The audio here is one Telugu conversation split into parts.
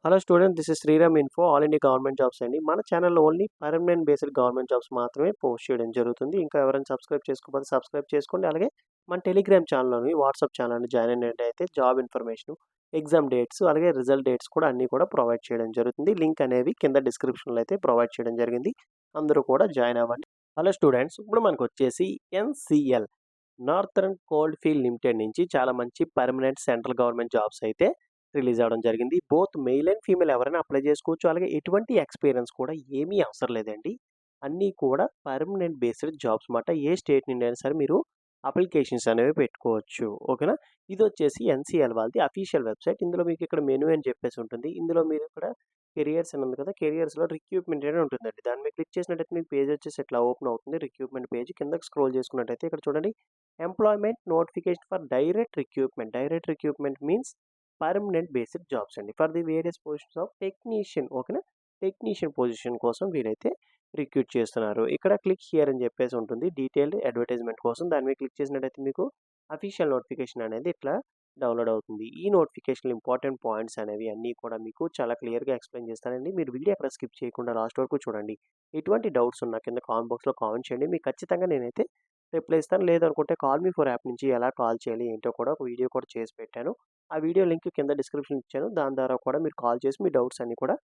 Hello student, this is Sriram info all India government jobs అండి. మన ఛానల్లో only permanent based government jobs మాత్రమే పోస్ట్ చేయడం జరుగుతుంది. ఇంకా ఎవరైనా సబ్స్క్రైబ్ చేసుకోకపోతే సబ్స్క్రైబ్ చేసుకోండి. అలాగే మన టెలిగ్రామ్ ఛానల్లోని వాట్సాప్ ఛానల్ని జాయిన్ అయినట్టయితే జాబ్ ఇన్ఫర్మేషన్, ఎగ్జామ్ డేట్స్, అలాగే రిజల్ట్ డేట్స్ కూడా అన్నీ కూడా ప్రొవైడ్ చేయడం జరుగుతుంది. లింక్ అనేవి కింద డిస్క్రిప్షన్లో అయితే ప్రొవైడ్ చేయడం జరిగింది. అందరూ కూడా జాయిన్ అవ్వండి. హలో స్టూడెంట్స్, ఇప్పుడు మనకు వచ్చేసి NCL northern cold field limited నుంచి చాలా మంచి పర్మనెంట్ సెంట్రల్ గవర్నమెంట్ జాబ్స్ అయితే రిలీజ్ అవ్వడం జరిగింది. బోత్ మెయిల్ అండ్ ఫీమేల్ ఎవరైనా అప్లై చేసుకోవచ్చు. అలాగే ఎటువంటి ఎక్స్పీరియన్స్ కూడా ఏమీ అవసరం లేదండి. అన్నీ కూడా పర్మనెంట్ బేస్డ్ జాబ్స్ మాట. ఏ స్టేట్ నుండి అయినా సరే మీరు అప్లికేషన్స్ అనేవి పెట్టుకోవచ్చు. ఓకేనా. ఇది వచ్చేసి ఎన్సిఎల్ వాళ్ళది అఫీషియల్ వెబ్సైట్. ఇందులో మీకు ఇక్కడ మెనూ అని చెప్పేసి ఉంటుంది. ఇందులో మీరు ఇక్కడ కెరియర్స్ అని ఉంది కదా, కెరియర్స్లో రిక్రూట్మెంట్ అని ఉంటుందండి. దాన్ని మీరు క్లిక్ చేసినట్టయితే మీకు పేజ్ వచ్చేసి ఇట్లా ఓపెన్ అవుతుంది. రిక్రూట్మెంట్ పేజ్ కిందకి స్క్రోల్ చేసుకున్నట్టయితే ఇక్కడ చూడండి, employment notification for direct recruitment. Direct recruitment means permanent basic jobs అండి. For the various positions of technician. ఓకేనా. టెక్నీషియన్ పొజిషన్ కోసం వీరైతే రిక్రూట్ చేస్తున్నారు. ఇక్కడ క్లిక్ హియర్ అని చెప్పేసి ఉంటుంది డీటెయిల్డ్ అడ్వర్టైజ్మెంట్ కోసం. దాని మీద క్లిక్ చేసినట్టయితే మీకు అఫీషియల్ నోటిఫికేషన్ అనేది ఇట్లా డౌన్లోడ్ అవుతుంది. ఈ నోటిఫికేషన్ ఇంపార్టెంట్ పాయింట్స్ అనేవి అన్నీ కూడా మీకు చాలా క్లియర్గా ఎక్స్ప్లెయిన్ చేస్తానండి. మీరు వీడియో ఎక్కడ స్కిప్ చేయకుండా లాస్ట్ వరకు చూడండి. ఎటువంటి డౌట్స్ ఉన్నా కింద కామెంట్ బాక్స్లో కామెంట్ చేయండి. మీకు ఖచ్చితంగా నేనైతే రిప్లై ఇస్తాను. లేదనుకుంటే కాల్ మీ ఫర్ యాప్ నుంచి ఎలా కాల్ చేయాలి ఏంటో కూడా ఒక వీడియో కూడా చేసి పెట్టాను. ఆ వీడియో లింక్ కింద డిస్క్రిప్షన్ ఇచ్చాను. దాని ద్వారా కూడా మీరు కాల్ చేసి మీ డౌట్స్ అన్ని కూడా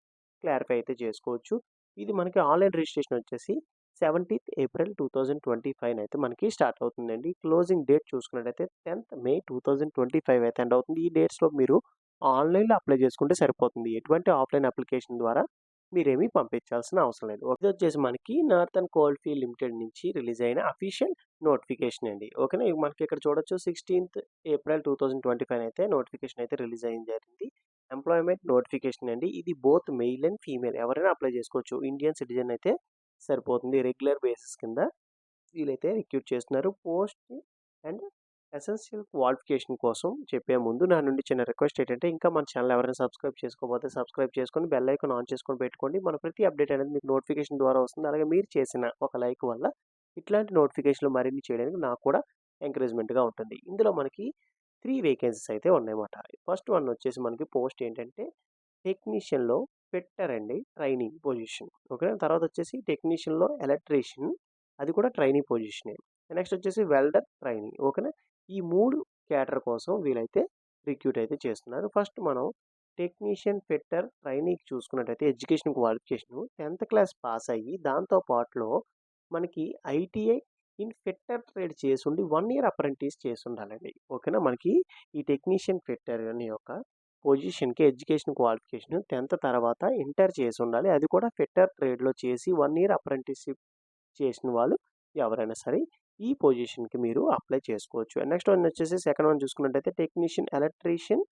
క్లారిఫై అయితే చేసుకోవచ్చు. ఇది మనకి ఆన్లైన్ రిజిస్ట్రేషన్ వచ్చేసి 17th April 2025 అయితే మనకి స్టార్ట్ అవుతుందండి. క్లోజింగ్ డేట్ చూసుకున్నట్టయితే 10th May 2025 అయితే ఎండ్ అవుతుంది. ఈ డేట్స్లో మీరు ఆన్లైన్లో అప్లై చేసుకుంటే సరిపోతుంది. ఎటువంటి ఆఫ్లైన్ అప్లికేషన్ ద్వారా మీరేమీ పంపించాల్సిన అవసరం లేదు. ఇది వచ్చేసి మనకి నార్థర్న్ కోల్డ్ ఫీల్డ్ లిమిటెడ్ నుంచి రిలీజ్ అయిన అఫీషియల్ నోటిఫికేషన్ అండి. ఓకేనా. మనకి ఇక్కడ చూడొచ్చు 16th April 2025 అయితే నోటిఫికేషన్ అయితే రిలీజ్ అయింది జరిగింది. ఎంప్లాయ్మెంట్ నోటిఫికేషన్ అండి. ఇది బోత్ మెయిల్ అండ్ ఫీమేల్ ఎవరైనా అప్లై చేసుకోవచ్చు. ఇండియన్ సిటిజన్ అయితే సరిపోతుంది. రెగ్యులర్ బేసిస్ కింద వీళ్ళైతే రిక్రూట్ చేస్తున్నారు. పోస్ట్ అండ్ ఎసెన్షియల్ క్వాలిఫికేషన్ కోసం చెప్పే ముందు నా నుండి చిన్న రిక్వెస్ట్ ఏంటంటే, ఇంకా మన ఛానల్ ఎవరైనా సబ్స్క్రైబ్ చేసుకోకపోతే సబ్స్క్రైబ్ చేసుకొని బెల్ ఐకాన్ ఆన్ చేసుకొని పెట్టుకోండి. మన ప్రతి అప్డేట్ అనేది మీకు నోటిఫికేషన్ ద్వారా వస్తుంది. అలాగే మీరు చేసిన ఒక లైక్ వల్ల ఇట్లాంటి నోటిఫికేషన్లు మరిన్ని చేయడానికి నాకు కూడా ఎంకరేజ్మెంట్గా ఉంటుంది. ఇందులో మనకి 3 వేకెన్సీస్ అయితే ఉన్నాయన్నమాట. ఫస్ట్ వన్ వచ్చేసి మనకి పోస్ట్ ఏంటంటే టెక్నీషియన్లో ఫిట్టర్ అండి, ట్రైనింగ్ పొజిషన్. ఓకే. తర్వాత వచ్చేసి టెక్నీషియన్లో ఎలక్ట్రీషియన్, అది కూడా ట్రైనింగ్ పొజిషనే. నెక్స్ట్ వచ్చేసి వెల్డర్ ట్రైనింగ్. ఓకేనా. ఈ 3 క్యాటర్ కోసం వీళ్ళైతే రిక్రూట్ అయితే చేస్తున్నారు. ఫస్ట్ మనం టెక్నీషియన్ ఫిట్టర్ ట్రైనింగ్ చూసుకున్నట్టయితే education qualification 10th class pass అయ్యి దాంతో పాటులో మనకి ఐటీఐ ఇన్ ఫిట్టర్ ట్రేడ్ చేసి ఉండి 1 ఇయర్ అప్రెంటిస్ చేసి ఉండాలండి. ఓకేనా. మనకి ఈ టెక్నీషియన్ ఫిట్టర్ అనే యొక్క పొజిషన్కి ఎడ్యుకేషన్ క్వాలిఫికేషన్ 10th తర్వాత ఇంటర్ చేసి ఉండాలి. అది కూడా ఫిట్టర్ ట్రేడ్లో చేసి 1 ఇయర్ అప్రెంటిస్షిప్ చేసిన వాళ్ళు ఎవరైనా సరే ఈ పొజిషన్కి మీరు అప్లై చేసుకోవచ్చు. నెక్స్ట్ వన్ వచ్చేసి సెకండ్ వన్ చూసుకున్నట్టయితే టెక్నీషియన్ ఎలక్ట్రీషియన్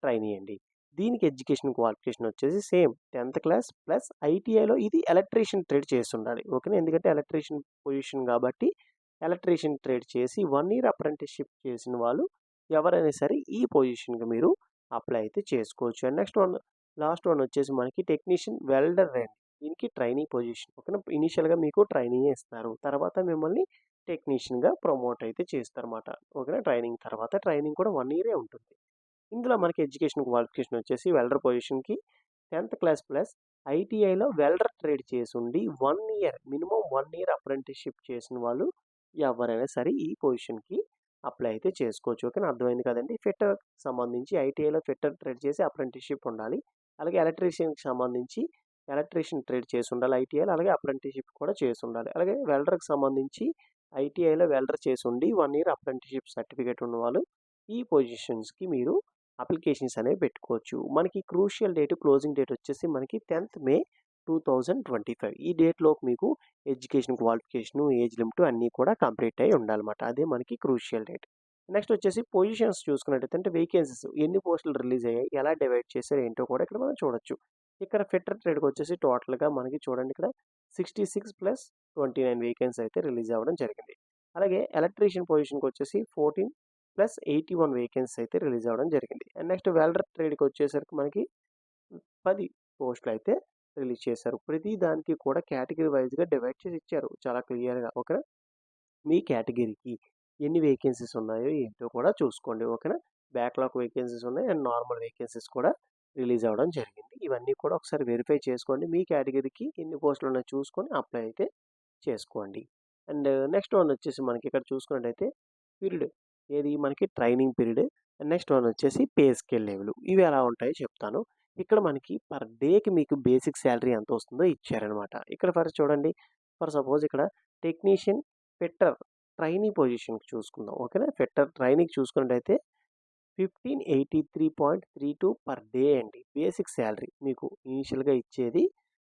ట్రైనీ అండి. దీనికి ఎడ్యుకేషన్ క్వాలిఫికేషన్ వచ్చేసి సేమ్ 10th క్లాస్ ప్లస్ ఐటీఐలో ఇది ఎలక్ట్రీషియన్ ట్రేడ్ చేసి ఉండాలి. ఓకేనా. ఎందుకంటే ఎలక్ట్రీషియన్ పొజిషన్ కాబట్టి ఎలక్ట్రీషియన్ ట్రేడ్ చేసి 1 ఇయర్ అప్రెంటిస్షిప్ చేసిన వాళ్ళు ఎవరైనా సరే ఈ పొజిషన్కి మీరు అప్లై అయితే చేసుకోవచ్చు. And next one last one వచ్చేసి మనకి టెక్నీషియన్ వెల్డర్ అండి. దీనికి ట్రైనింగ్ పొజిషన్. ఓకేనా. ఇనీషియల్గా మీకు ట్రైనింగ్ ఇస్తారు. తర్వాత మిమ్మల్ని టెక్నీషియన్గా ప్రమోట్ అయితే చేస్తారన్నమాట. ఓకేనా. ట్రైనింగ్ తర్వాత ట్రైనింగ్ కూడా 1 ఇయరే ఉంటుంది. ఇందులో మనకి ఎడ్యుకేషన్ క్వాలిఫికేషన్ వచ్చేసి వెల్డర్ పొజిషన్కి 10th క్లాస్ ప్లస్ ఐటీఐలో వెల్డర్ ట్రేడ్ చేసి ఉండి 1 ఇయర్ మినిమం 1 ఇయర్ అప్రెంటిస్షిప్ చేసిన వాళ్ళు ఎవరైనా సరే ఈ పొజిషన్కి అప్లై అయితే చేసుకోవచ్చు. ఓకేనా. అర్థమైంది కదండి. ఫిట్టర్ సంబంధించి ఐటీఐలో ఫిట్టర్ ట్రేడ్ చేసి అప్రెంటిస్షిప్ ఉండాలి. అలాగే ఎలక్ట్రీషియన్కి సంబంధించి ఎలక్ట్రీషియన్ ట్రేడ్ చేసి ఉండాలి ఐటీఐలో. అలాగే అప్రెంటిస్షిప్ కూడా చేసి ఉండాలి. అలాగే వెల్డర్కి సంబంధించి ఐటీఐలో వెల్డర్ చేసి ఉండి 1 ఇయర్ అప్రెంటిస్షిప్ సర్టిఫికేట్ ఉన్న వాళ్ళు ఈ పొజిషన్స్కి మీరు అప్లికేషన్స్ అనేవి పెట్టుకోవచ్చు. మనకి క్రూషియల్ డేట్ క్లోజింగ్ డేట్ వచ్చేసి మనకి 10th May 2025. ఈ డేట్లోపు మీకు ఎడ్యుకేషన్ క్వాలిఫికేషను, ఏజ్ లిమిట్ అన్నీ కూడా కంప్లీట్ అయి ఉండాలన్నమాట. అదే మనకి క్రూషియల్ డేట్. నెక్స్ట్ వచ్చేసి పొజిషన్స్ చూసుకున్నట్టయితే అంటే వేకెన్సీస్ ఎన్ని పోస్టులు రిలీజ్ అయ్యాయి, ఎలా డివైడ్ చేశారు ఏంటో కూడా ఇక్కడ మనం చూడొచ్చు. ఇక్కడ ఫిట్టర్ ట్రేడ్కి వచ్చేసి టోటల్గా మనకి చూడండి ఇక్కడ 66 + 29 వేకెన్సీ అయితే రిలీజ్ అవ్వడం జరిగింది. అలాగే ఎలక్ట్రీషియన్ పొజిషన్కి వచ్చేసి 14 + 81 వేకెన్సీ అయితే రిలీజ్ అవ్వడం జరిగింది. అండ్ నెక్స్ట్ వెల్డర్ ట్రేడ్కి వచ్చేసరికి మనకి 10 పోస్టులు అయితే రిలీజ్ చేశారు. ప్రతి దానికి కూడా కేటగిరీ వైజ్గా డివైడ్ చేసి ఇచ్చారు చాలా క్లియర్గా. ఓకేనా. మీ కేటగిరీకి ఎన్ని వేకెన్సీస్ ఉన్నాయో ఏంటో కూడా చూసుకోండి. ఓకేనా. బ్యాక్లాగ్ వేకెన్సీస్ ఉన్నాయి అండ్ నార్మల్ వేకెన్సీస్ కూడా రిలీజ్ అవ్వడం జరిగింది. ఇవన్నీ కూడా ఒకసారి వెరిఫై చేసుకోండి. మీ కేటగిరీకి ఎన్ని పోస్టులు ఉన్నాయో చూసుకొని అప్లై అయితే చేసుకోండి. అండ్ నెక్స్ట్ వన్ వచ్చేసి మనకి ఇక్కడ చూసుకున్నట్టయితే పీరియడ్ ఏది మనకి training period. And next one వచ్చేసి పే స్కేల్ లెవెల్. ఇవి ఎలా ఉంటాయో చెప్తాను. ఇక్కడ మనకి పర్ డేకి మీకు బేసిక్ శాలరీ ఎంత వస్తుందో ఇచ్చారనమాట. ఇక్కడ ఫస్ట్ చూడండి. ఫర్ సపోజ్ ఇక్కడ టెక్నీషియన్ ఫిట్టర్ ట్రైనీ పొజిషన్కి చూసుకుందాం. ఓకేనా. ఫిట్టర్ ట్రైనీకి చూసుకున్నట్టయితే 1583.32 పర్ డే అండి బేసిక్ శాలరీ. మీకు ఇనీషియల్గా ఇచ్చేది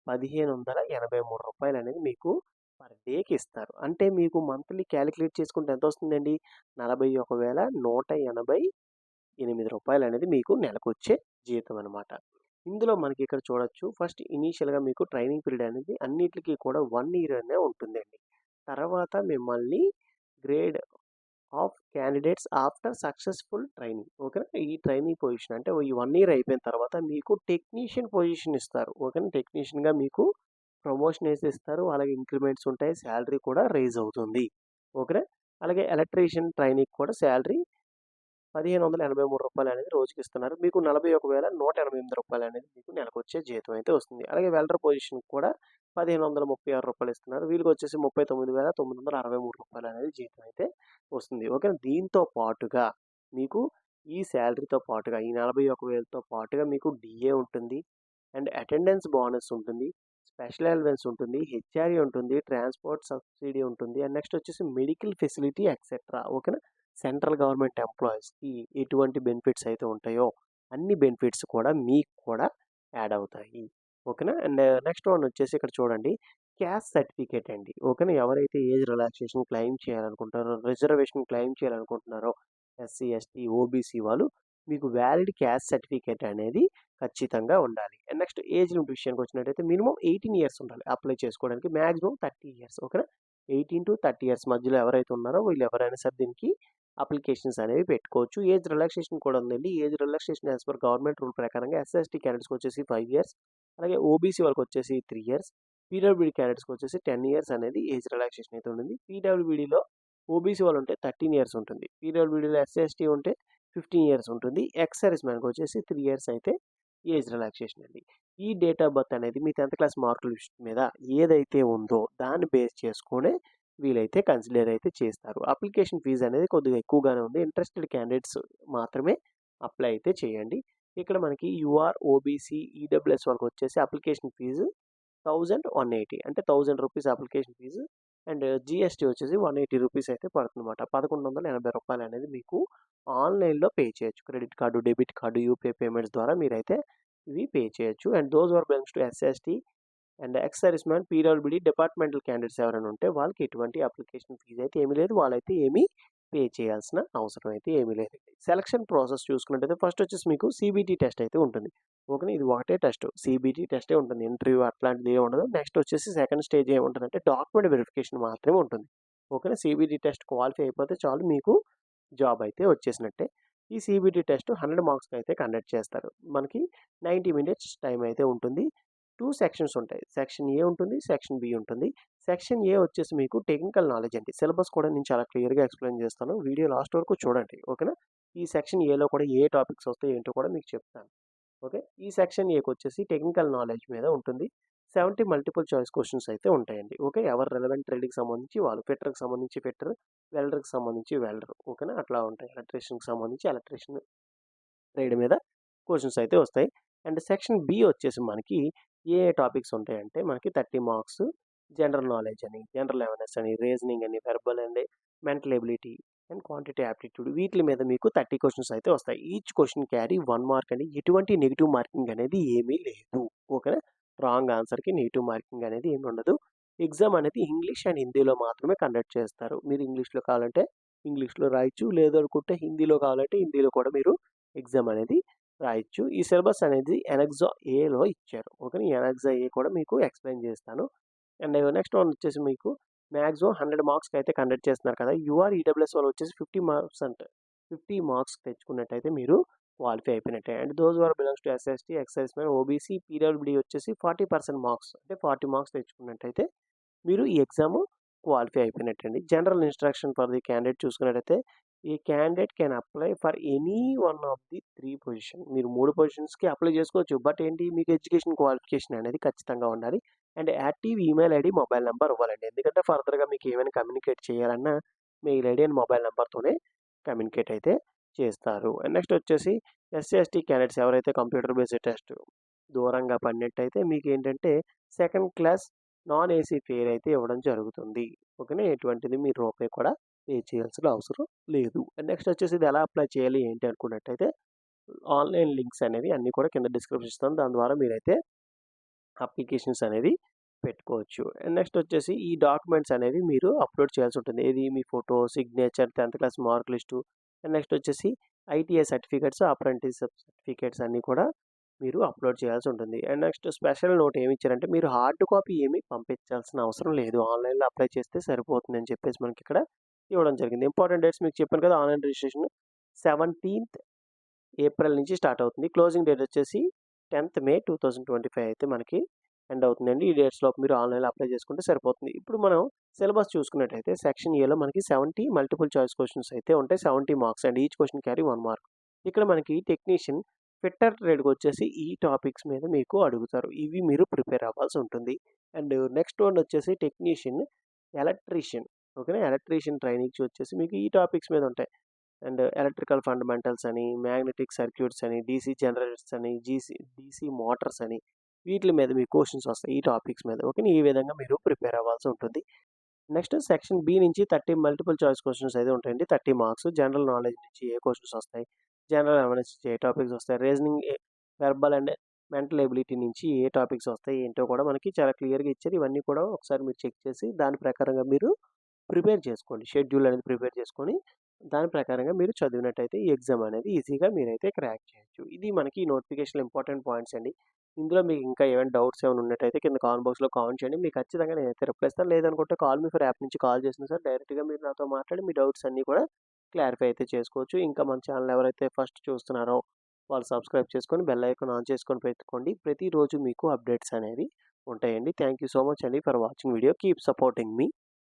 రూ. 1583 అనేది మీకు పర్ డేకి ఇస్తారు. అంటే మీకు మంత్లీ క్యాలిక్యులేట్ చేసుకుంటే ఎంత వస్తుందండి? రూ. 41,188 అనేది మీకు నెలకొచ్చే జీతం అనమాట. ఇందులో మనకి ఇక్కడ చూడొచ్చు. ఫస్ట్ ఇనీషియల్గా మీకు ట్రైనింగ్ పీరియడ్ అనేది అన్నిటికీ కూడా 1 ఇయర్ అనే ఉంటుందండి. తర్వాత మిమ్మల్ని grade of candidates after successful training. ఓకేనా. ఈ ట్రైనింగ్ పొజిషన్ అంటే ఈ 1 ఇయర్ అయిపోయిన తర్వాత మీకు టెక్నీషియన్ పొజిషన్ ఇస్తారు. ఓకేనా. టెక్నీషియన్గా మీకు ప్రమోషన్ వేసి ఇస్తారు. అలాగే ఇంక్రిమెంట్స్ ఉంటాయి. శాలరీ కూడా రైజ్ అవుతుంది. ఓకేనా. అలాగే ఎలక్ట్రీషియన్ ట్రైనింగ్ కూడా శాలరీ రూ. 1583 అనేది రోజుకి ఇస్తున్నారు. మీకు రూ. 41,188 అనేది మీకు నెలకొచ్చే జీతం అయితే వస్తుంది. అలాగే వెల్డర్ పొజిషన్ కూడా రూ. 1,536 ఇస్తున్నారు. వీళ్ళకి వచ్చేసి రూ. 39,963 అనేది జీతం అయితే వస్తుంది. ఓకేనా. దీంతో పాటుగా మీకు ఈ శాలరీతో పాటుగా ఈ 41,000తో పాటుగా మీకు డిఏ ఉంటుంది. అండ్ అటెండెన్స్ బోనస్ ఉంటుంది. స్పెషల్ అలవెన్స్ ఉంటుంది. హెచ్ఆర్ఏ ఉంటుంది. ట్రాన్స్పోర్ట్ సబ్సిడీ ఉంటుంది. అండ్ నెక్స్ట్ వచ్చేసి మెడికల్ ఫెసిలిటీ ఎక్సెట్రా. ఓకేనా. సెంట్రల్ గవర్నమెంట్ ఎంప్లాయీస్కి ఎటువంటి బెనిఫిట్స్ అయితే ఉంటాయో అన్ని బెనిఫిట్స్ కూడా మీకు కూడా యాడ్ అవుతాయి. ఓకేనా. అండ్ నెక్స్ట్ వన్ వచ్చేసి ఇక్కడ చూడండి. క్యాస్ట్ సర్టిఫికేట్ అండి. ఓకేనా. ఎవరైతే ఏజ్ రిలాక్సేషన్ క్లెయిమ్ చేయాలనుకుంటారో, రిజర్వేషన్ క్లెయిమ్ చేయాలనుకుంటున్నారో ఎస్సీ, ఎస్టీ, ఓబీసీ వాళ్ళు మీకు వ్యాలిడ్ క్యాస్ట్ సర్టిఫికేట్ అనేది ఖచ్చితంగా ఉండాలి. అండ్ నెక్స్ట్ ఏజ్ లిమిట్ విషయానికి వచ్చినట్టయితే మినిమం 18 ఇయర్స్ ఉండాలి అప్లై చేసుకోవడానికి. Maximum 30 years. ఓకేనా. 18 to 30 ఇయర్స్ మధ్యలో ఎవరైతే ఉన్నారో వీళ్ళు ఎవరైనా సరే దీనికి అప్లికేషన్స్ అనేవి పెట్టుకోవచ్చు. ఏజ్ రిలాక్సేషన్ కూడా ఉందండి. Age relaxation as per government rule ప్రకారంగా ఎస్ఎస్టీ క్యాండిడేట్స్కి వచ్చేసి 5 ఇయర్స్, అలాగే ఓబీసీ వాళ్ళకి వచ్చేసి 3 ఇయర్స్, పీడబ్ల్యూడీ క్యాండిడేట్స్కి వచ్చేసి 10 ఇయర్స్ అనేది ఏజ్ రిలాక్సేషన్ అయితే ఉంటుంది. పీడబ్ల్యూడీలో ఓబీసీ వాళ్ళు ఉంటే 13 ఇయర్స్ ఉంటుంది. పీడబ్ల్యూడీలో ఎస్సీ ఉంటే 15 ఇయర్స్ ఉంటుంది. ఎక్స్ సర్వీస్ మ్యాన్కి వచ్చేసి 3 ఇయర్స్ అయితే ఏజ్ రిలాక్సేషన్ అండి. ఈ డేట్ ఆఫ్ బర్త్ అనేది మీ 10th క్లాస్ మార్కుల లిస్ట్ మీద ఏదైతే ఉందో దాన్ని బేస్ చేసుకునే వీలైతే కన్సిడర్ అయితే చేస్తారు. అప్లికేషన్ ఫీజు అనేది కొద్దిగా ఎక్కువగానే ఉంది. ఇంట్రెస్టెడ్ క్యాండిడేట్స్ మాత్రమే అప్లై అయితే చేయండి. ఇక్కడ మనకి యూఆర్, ఓబీసీ, ఈడబ్ల్యూఎస్ వాళ్ళకి వచ్చేసి అప్లికేషన్ ఫీజు 1,180 అంటే ₹1,000 అప్లికేషన్ ఫీజు. అండ్ జిఎస్టీ వచ్చేసి ₹180 అయితే పడుతుందన్నమాట. ₹1,180 అనేది మీకు ఆన్లైన్లో పే చేయొచ్చు. Credit card, debit card, UPI payments ద్వారా మీరైతే ఇవి పే చేయొచ్చు. And those are belongs to SST and ex service man, PWD departmental candidates ఎవరైనా ఉంటే వాళ్ళకి ఎటువంటి అప్లికేషన్ ఫీజు అయితే ఏమీ లేదు. వాళ్ళైతే ఏమీ పే చేయాల్సిన అవసరం అయితే ఏమీ లేదు. సెలక్షన్ ప్రాసెస్ చూసుకున్నట్టయితే ఫస్ట్ వచ్చేసి మీకు సిబిటి టెస్ట్ అయితే ఉంటుంది. ఓకేనా. ఇది ఒకటే టెస్ట్, సిబిటి టెస్టే ఉంటుంది. ఇంటర్వ్యూ అట్లాంటిది ఏమి ఉండదు. నెక్స్ట్ వచ్చేసి సెకండ్ స్టేజ్ ఏముంటుందంటే డాక్యుమెంట్ వెరిఫికేషన్ మాత్రమే ఉంటుంది. ఓకేనా. సిబిటి టెస్ట్ క్వాలిఫై అయిపోతే చాలు మీకు జాబ్ అయితే వచ్చేసినట్టే. ఈ సిబిటి టెస్ట్ 100 మార్క్స్కి అయితే కండక్ట్ చేస్తారు. మనకి 90 మినిట్స్ టైం అయితే ఉంటుంది. 2 సెక్షన్స్ ఉంటాయి. సెక్షన్ ఏ ఉంటుంది, సెక్షన్ బి ఉంటుంది. సెక్షన్ ఏ వచ్చేసి మీకు టెక్నికల్ నాలెడ్జ్ అండి. సిలబస్ కూడా నేను చాలా క్లియర్గా ఎక్స్ప్లెయిన్ చేస్తాను. వీడియో లాస్ట్ వరకు చూడండి. ఓకేనా. ఈ సెక్షన్ ఏలో కూడా ఏ టాపిక్స్ వస్తాయి ఏంటో కూడా మీకు చెప్తాను. ఓకే. ఈ సెక్షన్ ఏకి వచ్చేసి టెక్నికల్ నాలెడ్జ్ మీద ఉంటుంది. 70 మల్టిపుల్ చాయిస్ క్వశ్చన్స్ అయితే ఉంటాయండి. ఓకే. ఎవరు రెలవెంట్ ట్రేడ్కి సంబంధించి వాళ్ళు, ఫిట్టర్కి సంబంధించి ఫిట్టర్, వెల్డర్కి సంబంధించి వెల్డర్. ఓకేనా. అట్లా ఉంటాయి. ఎలక్ట్రీషియన్కి సంబంధించి ఎలక్ట్రీషియన్ ట్రేడ్ మీద క్వశ్చన్స్ అయితే వస్తాయి. అండ్ సెక్షన్ బి వచ్చేసి మనకి ఏ టాపిక్స్ ఉంటాయంటే మనకి 30 మార్క్స్ జనరల్ నాలెడ్జ్ అని, జనరల్ అవేర్నెస్ అని, రీజనింగ్ అని, verbal and mental ability and quantity aptitude వీటి మీద మీకు 30 క్వశ్చన్స్ అయితే వస్తాయి. ఈచ్ క్వశ్చన్ క్యారీ 1 మార్క్ అండి. ఎటువంటి నెగిటివ్ మార్కింగ్ అనేది ఏమీ లేదు. ఓకేనా. రాంగ్ ఆన్సర్కి నెగిటివ్ మార్కింగ్ అనేది ఏమి ఉండదు. ఎగ్జామ్ అనేది ఇంగ్లీష్ అండ్ హిందీలో మాత్రమే కండక్ట్ చేస్తారు. మీరు ఇంగ్లీష్లో కావాలంటే ఇంగ్లీష్లో రాయొచ్చు, లేదు అనుకుంటే హిందీలో కావాలంటే హిందీలో కూడా మీరు ఎగ్జామ్ అనేది రాయొచ్చు. ఈ సిలబస్ అనేది ఎనెక్సా ఏలో ఇచ్చారు. ఓకేనా. ఎనెక్సా ఏ కూడా మీకు ఎక్స్ప్లెయిన్ చేస్తాను. అండ్ నెక్స్ట్ వన్ వచ్చేసి మీకు మ్యాక్సిమం 100 మార్క్స్కి అయితే కండక్ట్ చేస్తున్నారు కదా. యూఆర్, ఈడబ్ల్యూఎస్ వాళ్ళు వచ్చేసి 50 మార్క్స్ అంటే 50 మార్క్స్ తెచ్చుకున్నట్టయితే మీరు క్వాలిఫై అయిపోయినట్టే. And those are belongs to SST, ex service man, OBC, PWD వచ్చేసి 40% మార్క్స్ అంటే 40 మార్క్స్ తెచ్చుకున్నట్టయితే మీరు ఈ ఎగ్జామ్ క్వాలిఫై అయిపోయినట్టండి. General instruction for the candidate చూసుకున్నట్టయితే a candidate can apply for any one of the 3 position. మీరు 3 పొజిషన్స్‌కి అప్లై చేసుకోవచ్చు. బట్ ఏంటి మీకు ఎడ్యుకేషన్ క్వాలిఫికేషన్ అనేది ఖచ్చితంగా ఉండాలి. And active email ID, mobile number ఇవ్వాలండి. ఎందుకంటే ఫర్దర్‌గా మీకు ఏమైనా కమ్యూనికేట్ చేయాలన్నా మెయిల్ ఐడీ అండ్ మొబైల్ నంబర్‌తోనే కమ్యూనికేట్ అయితే చేస్తారు. అండ్ నెక్స్ట్ వచ్చేసి ఎస్సీ, ఎస్టీ క్యాండిడేట్స్ ఎవరైతే కంప్యూటర్ బేస్డ్ టెస్ట్ దూరంగా పడినట్టయితే మీకేంటంటే second class non AC fare అయితే ఇవ్వడం జరుగుతుంది. ఓకేనా. ఎటువంటిది మీరు రూపాయి కూడా పే చేయాల్సిన అవసరం లేదు. అండ్ నెక్స్ట్ వచ్చేసి ఇది ఎలా అప్లై చేయాలి ఏంటి అనుకున్నట్టయితే ఆన్‌లైన్ లింక్స్ అనేవి అన్నీ కూడా కింద డిస్క్రిప్షన్ ఇస్తాను. దాని ద్వారా మీరైతే అప్లికేషన్స్ అనేది పెట్టుకోవచ్చు. అండ్ నెక్స్ట్ వచ్చేసి ఈ డాక్యుమెంట్స్ అనేవి మీరు అప్‌లోడ్ చేయాల్సి ఉంటుంది. ఏది మీ ఫోటో, సిగ్నేచర్, 10థ్ class mark list, and next వచ్చేసి ఐటీఐ సర్టిఫికేట్స్, అప్రెంటిస్‌షిప్ సర్టిఫికేట్స్ అన్నీ కూడా మీరు అప్‌లోడ్ చేయాల్సి ఉంటుంది. అండ్ నెక్స్ట్ స్పెషల్ నోట్ ఏమి ఇచ్చారంటే మీరు హార్డ్ కాపీ ఏమి పంపించాల్సిన అవసరం లేదు. ఆన్‌లైన్‌లో అప్లై చేస్తే సరిపోతుందని చెప్పేసి మనకిక్కడ ఇవ్వడం జరిగింది. ఇంపార్టెంట్ డేట్స్ మీకు చెప్పాను కదా! ఆన్‌లైన్ రిజిస్ట్రేషన్ 17థ్ ఏప్రిల్ నుంచి స్టార్ట్ అవుతుంది. క్లోజింగ్ డేట్ వచ్చేసి 10థ్ మే 2025 అయితే మనకి ఎండ్ అవుతుందండి. ఈ డేట్స్ లోపు మీరు ఆన్‌లైన్‌లో అప్లై చేసుకుంటే సరిపోతుంది. ఇప్పుడు మనం సిలబస్ చూసుకున్నట్టయితే సెక్షన్ ఏలో మనకి 70 మల్టిపుల్ చాయిస్ క్వెషన్స్ అయితే ఉంటాయి. 70 marks and each question carry 1 mark. ఇక్కడ మనకి టెక్నీషియన్, ఫిట్టర్ ట్రేడ్‌కి వచ్చేసి ఈ టాపిక్స్ మీద మీకు అడుగుతారు. ఇవి మీరు ప్రిపేర్ అవ్వాల్సి ఉంటుంది. అండ్ నెక్స్ట్ వన్ వచ్చేసి టెక్నీషియన్, ఎలక్ట్రీషియన్. ఓకేనా. ఎలక్ట్రీషియన్ ట్రైనింగ్స్ వచ్చేసి మీకు ఈ టాపిక్స్ మీద ఉంటాయి. అండ్ ఎలక్ట్రికల్ ఫండమెంటల్స్ అని, మ్యాగ్నెటిక్ సర్క్యూట్స్ అని, డీసీ జనరేటర్స్ అని, డీసీ మోటార్స్ అని వీటిల మీద మీకు క్వెషన్స్ వస్తాయి. ఈ టాపిక్స్ మీద. ఓకేనా. ఈ విధంగా మీరు ప్రిపేర్ అవ్వాల్సి ఉంటుంది. నెక్స్ట్ సెక్షన్ బి నుంచి 30 మల్టిపుల్ చాయిస్ క్వెషన్స్ అయితే ఉంటాయండి. 30 మార్క్స్. జనరల్ నాలెడ్జ్ నుంచి ఏ క్వెషన్స్ వస్తాయి, జనరల్ అవేర్నెస్ నుంచి ఏ టాపిక్స్ వస్తాయి, reasoning, verbal and mental ability నుంచి ఏ టాపిక్స్ వస్తాయి ఏంటో కూడా మనకి చాలా క్లియర్‌గా ఇచ్చారు. ఇవన్నీ కూడా ఒకసారి మీరు చెక్ చేసి దాని ప్రకారంగా మీరు ప్రిపేర్ చేసుకోండి. షెడ్యూల్ అనేది ప్రిపేర్ చేసుకొని దాని ప్రకారంగా మీరు చదివినట్టయితే ఈ ఎగ్జామ్ అనేది ఈజీగా మీరైతే క్రాక్ చేయొచ్చు. ఇది మనకి ఈ నోటిఫికేషన్‌లో ఇంపార్టెంట్ పాయింట్స్ అండి. ఇందులో మీకు ఇంకా ఏమైనా డౌట్స్ ఏమైనా ఉన్నట్టయితే కింద కామెంట్ బాక్స్‌లో కామెంట్ చేయండి. మీకు ఖచ్చితంగా నేనైతే రిప్లై ఇస్తాను. లేదనుకుంటే కాల్ మీ ఫర్ యాప్ నుంచి కాల్ చేసినా సరే డైరెక్ట్‌గా మీరు నాతో మాట్లాడి మీ డౌట్స్ అన్నీ కూడా క్లారిఫై అయితే చేసుకోవచ్చు. ఇంకా మన ఛానల్ ఎవరైతే ఫస్ట్ చూస్తున్నారో వాళ్ళు సబ్స్క్రైబ్ చేసుకొని బెల్ ఐకాన్ ఆన్ చేసుకొని పెట్టుకోండి. ప్రతిరోజు మీకు అప్డేట్స్ అనేవి ఉంటాయండి. థాంక్ యూ సో మచ్ అండి for watching video. Keep supporting me.